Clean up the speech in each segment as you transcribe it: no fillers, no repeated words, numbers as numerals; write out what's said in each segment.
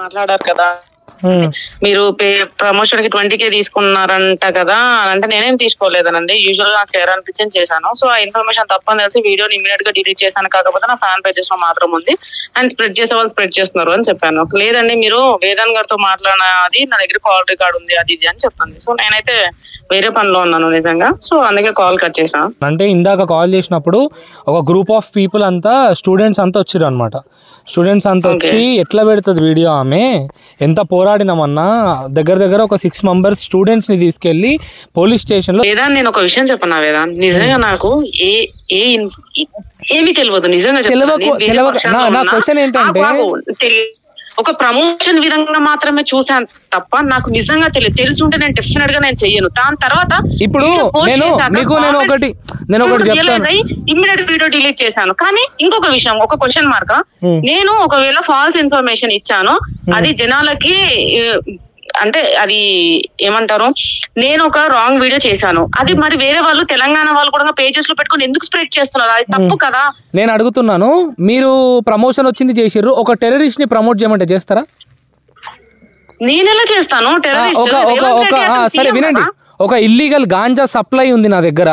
మాట్లాడారు కదా, మీరు ప్రమోషన్ కి 20K తీసుకున్నారంట కదా అంటే నేనేం తీసుకోలేదనండి. యూజువల్ గా నాకు చేయాలనిపించింది చేశాను. సో ఆ ఇన్ఫర్మేషన్ తప్పని తెలిసి వీడియోని ఇమీడియట్ గా డిలీట్ చేశాను. కాకపోతే నా ఫ్యాన్ పేజెస్ లో మాత్రం ఉంది అండ్ స్ప్రెడ్ చేసే వాళ్ళు స్ప్రెడ్ చేస్తున్నారు అని చెప్పాను. లేదండి మీరు వేదాన్ గారితో మాట్లాడిన అది నా దగ్గర కాల్ రికార్డ్ ఉంది అది ఇది అని చెప్తుంది. సో నేనైతే వేరే పనిలో ఉన్నాను నిజంగా. సో అందుకే కాల్ కట్ చేశాను. అంటే ఇందాక కాల్ చేసినప్పుడు ఒక గ్రూప్ ఆఫ్ పీపుల్ అంతా స్టూడెంట్స్ అంతా వచ్చారు అనమాట. స్టూడెంట్స్ అంతా వచ్చి ఎట్లా పెడుతుంది వీడియో, ఆమె ఎంత పోరాడినామన్నా దగ్గర ఒక 6 మెంబర్స్ స్టూడెంట్స్ ని తీసుకెళ్లి పోలీస్ స్టేషన్ లో. వేదాన్ నేను ఒక విషయం చెప్పనా వేదాన్, నిజంగా నాకు ఏమీ తెలియదు నిజంగా. నా క్వశ్చన్ ఏంటంటే ఒక ప్రమోషన్ విధంగా మాత్రమే చూసాను తప్ప నాకు నిజంగా తెలిసి ఉంటే నేను డెఫినెట్ గా నేను చెయ్యను. దాని తర్వాత ఇప్పుడు ఇమ్మీడియట్ వీడియో డిలీట్ చేశాను. కానీ ఇంకొక విషయం, ఒక క్వశ్చన్ మార్క్, నేను ఒకవేళ ఫాల్స్ ఇన్ఫర్మేషన్ ఇచ్చాను అది జనాలకి అంటే అది ఏమంటారు, నేను ఒక రాంగ్ వీడియో చేశాను అది మరి వేరే వాళ్ళు తెలంగాణ వాళ్ళు కూడా పేజెస్ లో పెట్టుకుని ఎందుకు స్ప్రెడ్ చేస్తున్నారు? అది తప్పు కదా. నేను అడుగుతున్నాను, మీరు ప్రమోషన్ వచ్చింది చేసిర్రు, ఒక టెర్రరిస్ట్ ని ప్రమోట్ చేయమంటే చేస్తారా? నేనెలా చేస్తాను టెర్రరిస్ట్? సరే వినండి, ఒక ఇల్లీగల్ గాంజా సప్లై ఉంది నా దగ్గర,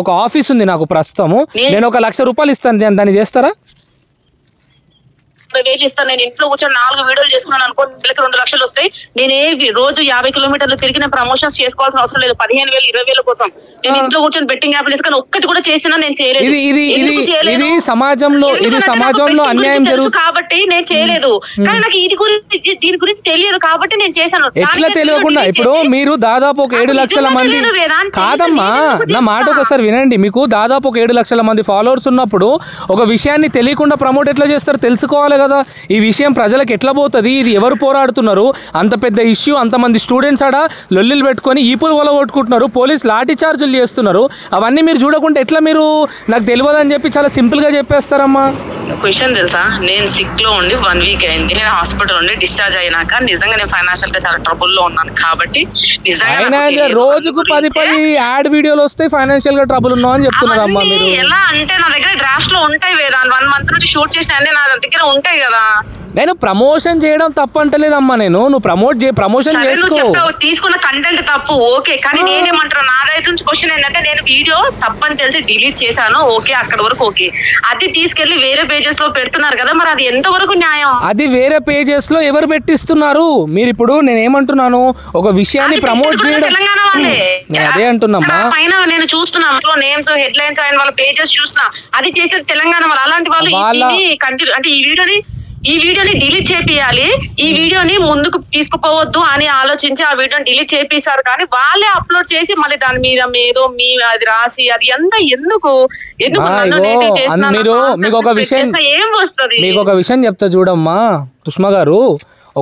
ఒక ఆఫీస్ ఉంది నాకు ప్రస్తుతము, నేను 1 లక్ష రూపాయలు ఇస్తాను, దాన్ని చేస్తారా? 50,000 ఇస్తాను. నేను ఇంట్లో కూర్చొని 4 వీడియోలు చేసుకున్నాను అనుకో, నెలకి 2 లక్షలు వస్తాయి. నేను రోజు 50 కిలోమీటర్లు తిరిగి నేను ప్రమోషన్స్ చేసుకోవాల్సిన అవసరం లేదు. 15,000 20,000 కోసం నేను ఇంట్లో కూర్చొని బెట్టింగ్ యాప్ తీసుకొని ఒక్కటి కూడా చేసినా నేను చేయలేదు. ఇది సమాజంలో అన్యాయం జరుగుతుంది కాబట్టి నేను చేయలేదు. కానీ నాకు దీని గురించి తెలియదు కాబట్టి నేను చేశాను. ఎట్లా తెలియకుండా? ఇప్పుడు మీరు దాదాపు ఒక 7 లక్షల మంది, కాదమ్మా నా మాట ఒకసారి వినండి, మీకు దాదాపు ఒక 7 లక్షల మంది ఫాలోవర్స్ ఉన్నప్పుడు ఒక విషయాన్ని తెలియకుండా ప్రమోట్ ఎట్లా చేస్తారు? తెలుసుకోవాలి కదా ఈ విషయం ప్రజలకు ఎట్లా పోతుంది, ఇది ఎవరు పోరాడుతున్నారు, అంత పెద్ద ఇష్యూ, అంతమంది స్టూడెంట్స్ ఆడ లొల్లిలు పెట్టుకొని ఈపులు వల కొట్టుకుంటున్నారు, పోలీస్ లాఠీ చార్జులు చేస్తున్నారు, అవన్నీ మీరు చూడకుండా ఎట్లా మీరు నాకు తెలియదు అని చెప్పి చాలా సింపుల్ గా చెప్పేస్తారమ్మా? క్వశ్చన్ తెలుసా, నేను సిక్ లో ఉండి 1 వీక్ అయింది. నేను హాస్పిటల్ నుండి డిశ్చార్జ్ అయినాక నిజంగా నేను ఫైనాన్షియల్ గా చాలా ట్రబుల్ లో ఉన్నాను. కాబట్టి రోజుకు 10 యాడ్ వీడియోలు వస్తాయి, ఫైనాన్షియల్ గా ట్రబుల్ ఉన్నావు అని చెప్తున్నారు అమ్మా మీరు. ఎలా అంటే నా దగ్గర డ్రాఫ్ట్స్ లో ఉంటాయి వేదా, 1 మంత్ నుంచి షూట్ చేసిన అన్ని నా దగ్గర ఉంటాయి కదా. నేను ప్రమోషన్ చేయడం తప్పు అంటలేదమ్మా, నువ్వు ప్రమోషన్ తీసుకున్న కంటెంట్ తప్పు ఓకే, కానీ నేనేమంటాను నా దగ్గర నుంచి క్వశ్చన్ ఏంటంటే నేను వీడియో తప్పని తెలిసి డిలీట్ చేశాను ఓకే, అక్కడ వరకు ఓకే. అది తీసుకెళ్లి వేరే పేజెస్ లో పెడుతున్నారు కదా, మరి అది ఎంత వరకు న్యాయం? అది వేరే పేజెస్ లో ఎవరు పెట్టిస్తున్నారు? మీరు ఇప్పుడు నేను ఏమంటున్నాను, ఒక విషయాన్ని ప్రమోట్ చేయడం తెలంగాణ వాళ్ళే. అదే అంటున్నామ్మా, పైన నేను చూస్తున్నా నేమ్స్ హెడ్ లైన్స్ ఆయన వాళ్ళ పేజెస్ చూసిన అది చేసేది తెలంగాణ వాళ్ళు. అలాంటి వాళ్ళు కంటిన్యూ అంటే ఈ వీడియోని డిలీట్ చేపియాలి, ఈ వీడియోని ముందుకు తీసుకుపోవద్దు అని ఆలోచించి ఆ వీడియోని డిలీట్ చేపిస్తారు. కానీ వాళ్ళే అప్లోడ్ చేసి మళ్ళీ దాని మీద ఏదో అది రాసి అది ఎందుకు మీకు ఒక విషయం చెప్తా చూడమ్మా సుష్మా గారు,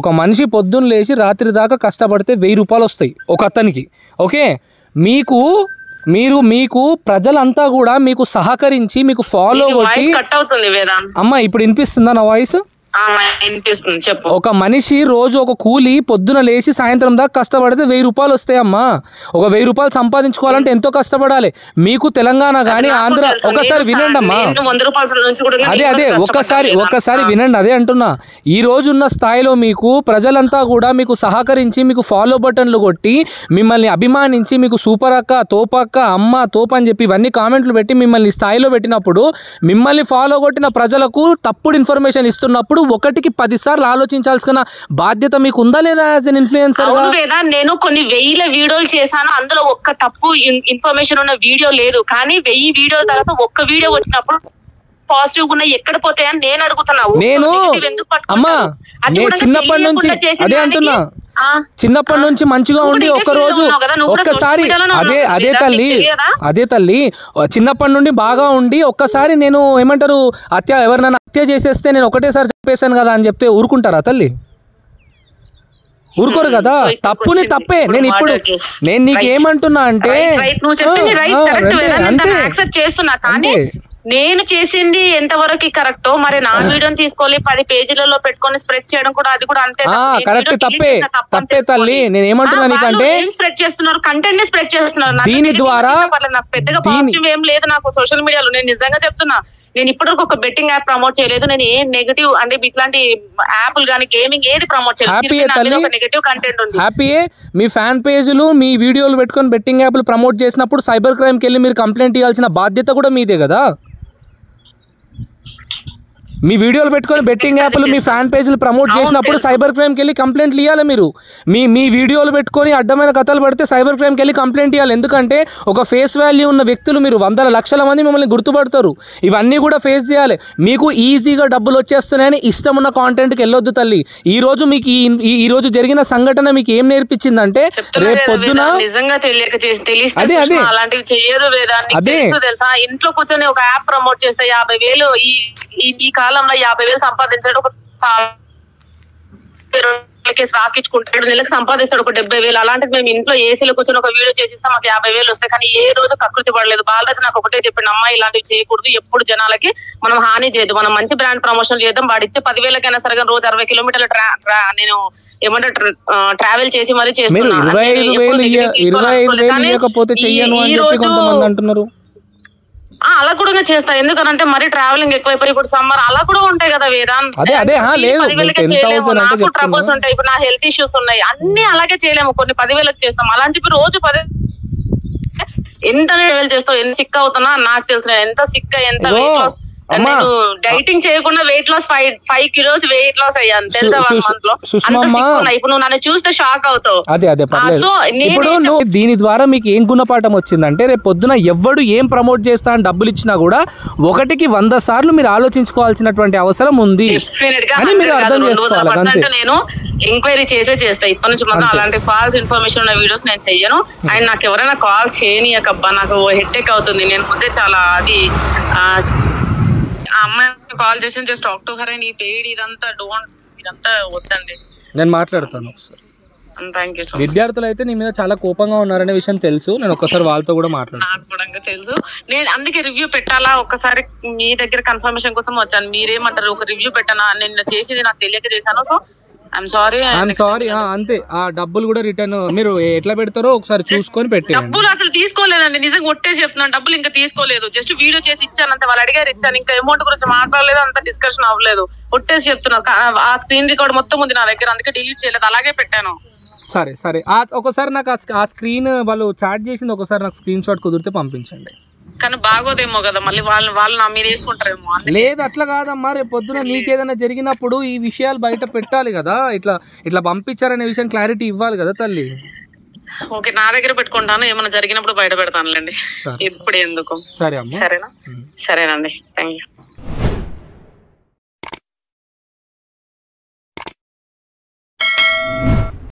ఒక మనిషి పొద్దున్న లేచి రాత్రి దాకా కష్టపడితే 1000 రూపాయలు వస్తాయి ఒక అతనికి, ఓకే? మీకు ప్రజలంతా కూడా మీకు సహకరించి మీకు ఫాలో కొట్టి, అమ్మా ఇప్పుడు వినిపిస్తుందా నా వాయిస్? ఒక మనిషి రోజు ఒక కూలి పొద్దున లేచి సాయంత్రం దాకా కష్టపడితే 1000 రూపాయలు వస్తాయమ్మా. ఒక 1000 రూపాయలు సంపాదించుకోవాలంటే ఎంతో కష్టపడాలి. మీకు తెలంగాణ కానీ ఆంధ్ర, ఒకసారి వినండి అమ్మా, అదే ఒక్కసారి వినండి, అదే అంటున్నా. ఈ రోజు ఉన్న స్థాయిలో మీకు ప్రజలంతా కూడా మీకు సహకరించి మీకు ఫాలో బటన్లు కొట్టి మిమ్మల్ని అభిమానించి మీకు సూపర్ అక్క, తోపక్క, అమ్మ, తోప అని చెప్పి ఇవన్నీ కామెంట్లు పెట్టి మిమ్మల్ని స్థాయిలో పెట్టినప్పుడు, మిమ్మల్ని ఫాలో కొట్టిన ప్రజలకు తప్పుడు ఇన్ఫర్మేషన్ ఇస్తున్నప్పుడు 1కి 10 సార్లు ఆలోచించాల్సిన బాధ్యత మీకు ఉందా లేదా యాజ్ ఎన్ ఇన్ఫ్లుయెన్సర్ గా? నేను కొన్ని 1000 వీడియోలు చేశాను, అందులో ఒక్క తప్పు ఇన్ఫర్మేషన్ ఉన్న వీడియో లేదు. కానీ 1000 వీడియోల తర్వాత ఒక్క వీడియో వచ్చినప్పుడు పాజిటివ్ ఉన్నాయి ఎక్కడ పోతాయని నేను అడుగుతున్నావు. నేను అమ్మా చిన్నప్పటి నుంచి అదే అంటున్నా, చిన్నప్పటి నుంచి మంచిగా ఉండి ఒక్కరోజు ఒక్కసారి అదే తల్లి చిన్నప్పటి నుండి బాగా ఉండి ఒక్కసారి నేను ఏమంటారు ఎవరినైనా హత్య చేసేస్తే నేను ఒకటేసారి చెప్పేశాను కదా అని చెప్తే ఊరుకుంటారా తల్లి? ఊరుకోరు కదా. తప్పుని తప్పే. నేను నీకేమంటున్నా అంటే అంతే నేను చేసింది ఎంతవరకు కరెక్టో మరి నా వీడియోని తీసుకోవాలి 10 పేజీలలో పెట్టుకొని స్ప్రెడ్ చేయడం కూడా అది కూడా అంతే. తప్పే తల్లి. నేను ఏమంటున్నా నీకంటే స్ప్రెడ్ చేస్తున్నారు, కంటెంట్ ని స్ప్రెడ్ చేస్తున్నారు. దీని ద్వారా నాకు పెద్దగా పాజిటివ్ ఏం లేదు నాకు సోషల్ మీడియాలో. నేను నిజంగా చెప్తున్నా, నేను ఇప్పటివరకు ఒక బెట్టింగ్ యాప్ ప్రమోట్ చేయలేదు. నేను ఏ నెగటివ్ అంటే ఇట్లాంటి యాప్లు కానీ గేమింగ్ ఏది ప్రమోట్ చేయలేదు. ఒక నెగటివ్ కంటెంట్ ఉంది. హ్యాపీయే. మీ ఫ్యాన్ పేజీలు మీ వీడియోలు పెట్టుకొని బెట్టింగ్ యాప్లు ప్రమోట్ చేసినప్పుడు సైబర్ క్రైమ్ కి వెళ్ళి మీరు కంప్లైంట్ ఇవ్వాల్సిన బాధ్యత కూడా మీదే కదా. మీ వీడియోలు పెట్టుకొని బెట్టింగ్ యాప్లు మీ ఫ్యాన్ పేజీలు ప్రమోట్ చేసినప్పుడు సైబర్ క్రైమ్కి వెళ్ళి కంప్లైంట్లు ఇవ్వాలి మీరు. మీ వీడియోలు పెట్టుకొని అడ్డమైన కథలు పడితే సైబర్ క్రైమ్కి వెళ్ళి కంప్లైంట్ ఇవ్వాలి. ఎందుకంటే ఒక ఫేస్ వాల్యూ ఉన్న వ్యక్తులు మీరు, వందల లక్షల మంది మిమ్మల్ని గుర్తుపడతారు. ఇవన్నీ కూడా ఫేస్ చేయాలి. మీకు ఈజీగా డబ్బులు వచ్చేస్తున్నాయని ఇష్టం ఉన్న కాంటెంట్కి వెళ్ళొద్దు తల్లి. ఈ రోజు మీకు ఈ రోజు జరిగిన సంఘటన మీకు ఏం నేర్పించిందంటే రేపు పొద్దున నిజంగా తెలియక అలాంటివి చేయదు వేదాన్ని తెలుసా. ఇంట్లో కూర్చొని ఒక యాప్ ప్రమోట్ చేస్తే 50,000 ఈ కాలంలో 50,000 సంపాదించాడు. ఒక రాకించుకుంటాడు, నెలకు సంపాదిస్తాడు ఒక 70,000. అలాంటిది మేము ఇంట్లో ఏసీలో కూర్చొని ఒక వీడియో చేసిస్తాం, మాకు 50,000 వస్తాయి. కానీ ఏ రోజు కకృతి పడలేదు. బాలరాజు నాకు ఒకటే చెప్పండి, అమ్మాయి ఇలాంటివి చేయకూడదు, ఎప్పుడు జనాలకి మనం హాని చేయదు, మనం మంచి బ్రాండ్ ప్రమోషన్ చేద్దాం. వాడు ఇచ్చే 10,000కైనా సరే రోజు 60 కిలోమీటర్లు నేను ఏమంటే ట్రావెల్ చేసి మరీ చేస్తున్నాను. ఈ రోజు అలా కూడా చేస్తా, ఎందుకనంటే మరి ట్రావెలింగ్ ఎక్కువైపోయి ఇప్పుడు సమ్మర్ అలా కూడా ఉంటాయి కదా వేదాంత్. 10,000కి చేయలేము, నాకు ట్రబుల్స్ ఉంటాయి, ఇప్పుడు నా హెల్త్ ఇష్యూస్ ఉన్నాయి, అన్ని అలాగే చేయలేము. కొన్ని 10,000కి చేస్తాం. అలా అని చెప్పి రోజు 10 ఎంత ట్రావెల్ చేస్తావు, ఎంత సిక్ అవుతున్నా నాకు తెలుసు. ఎంత సిక్ ఎంత వెయిట్ లాస్, నేను డైటింగ్ చేయకుండా weight loss 5 kilos weight loss అయ్యాను తెలుసా 1 month లో. ఇప్పుడు నువ్వు నన్ను చూస్తే షాక్ అవుతావు. సో దీని ద్వారా మీకు ఏం గుణపాఠం వచ్చిందంటే రేపు పొద్దున ఎవడు ఏం ప్రమోట్ చేస్తా అని డబ్బులు ఇచ్చినా కూడా 1కి 100 సార్లు మీరు ఆలోచించుకోవాల్సినటువంటి అవసరం ఉంది. నేను ఎంక్వైరీ చేస్తా ఇప్పటి నుంచి మాత్రం అలాంటి ఫాల్స్ ఇన్ఫర్మేషన్ ఉన్న వీడియోస్ నేను చెయ్యను. అండ్ నాకు ఎవరైనా కాల్స్ చేయనియకబ్బా, నాకు హెడ్ఏక్ అవుతుంది. నేను ముందే చాలా అది అమ్మాయి కాల్ చేసి just talk to her and ఈ పెయిడ్ ఇదంతా వద్దండి. నేను మాట్లాడతాను ఒకసారి. Thank you so much. విద్యార్థులు అయితే నీ మీద చాలా కోపంగా ఉన్నారనే విషయం తెలుసు. నేను ఒకసారి వాళ్ళతో కూడా మాట్లాడతాను. నాకు కూడా తెలుసు. నేను అందుకే రివ్యూ పెట్టాలా ఒక్కసారి మీ దగ్గర కన్ఫర్మేషన్ కోసం వచ్చాను. మీరేమంటారు, ఒక రివ్యూ పెట్టానా? నేను చేసేది నాకు తెలియక చేశాను. So I'm sorry. అంతే. ఆ డబ్బులు కూడా రిటర్న్ మీరు ఎట్లా పెడతారో ఒకసారి చూసుకొని పెట్టి. డబ్బులు అసలు తీసుకోలేదండి, నిజంగా ఒట్టే చెప్తున్నాను. డబ్బులు ఇంకా తీసుకోలేదు, జస్ట్ వీడియో చేసి ఇచ్చాను అంతే. వాళ్ళు అడిగారు ఇచ్చాను, ఇంకా అమౌంట్ గురించి మాట్లాడలేదు, అంత డిస్కషన్ అవ్వలేదు. ఒట్టేసి చెప్తున్నా. ఆ స్క్రీన్ రికార్డ్ మొత్తం ఉంది నా దగ్గర, అందుకే డిలీట్ చేయలేదు, అలాగే పెట్టాను. సరే ఒకసారి నాకు ఆ స్క్రీన్ వాళ్ళు చాట్ చేసింది ఒకసారి నాకు స్క్రీన్ షాట్ కుదిరితే పంపించండి. కానీ బాగోదేమో కదా, మళ్ళీ వాళ్ళు నా మీద వేసుకుంటారేమో. లేదు అట్లా కాదమ్మా, రేపు పొద్దున నీకేదైనా జరిగినప్పుడు ఈ విషయాలు బయట పెట్టాలి కదా. ఇట్లా పంపించారనే విషయం క్లారిటీ ఇవ్వాలి కదా తల్లి. ఓకే, నా దగ్గర పెట్టుకుంటాను, ఏమైనా జరిగినప్పుడు బయట పెడతానులేండి. ఇప్పుడు ఎందుకు. సరే అమ్మా. సరేనా? సరేనండి, థ్యాంక్ యూ.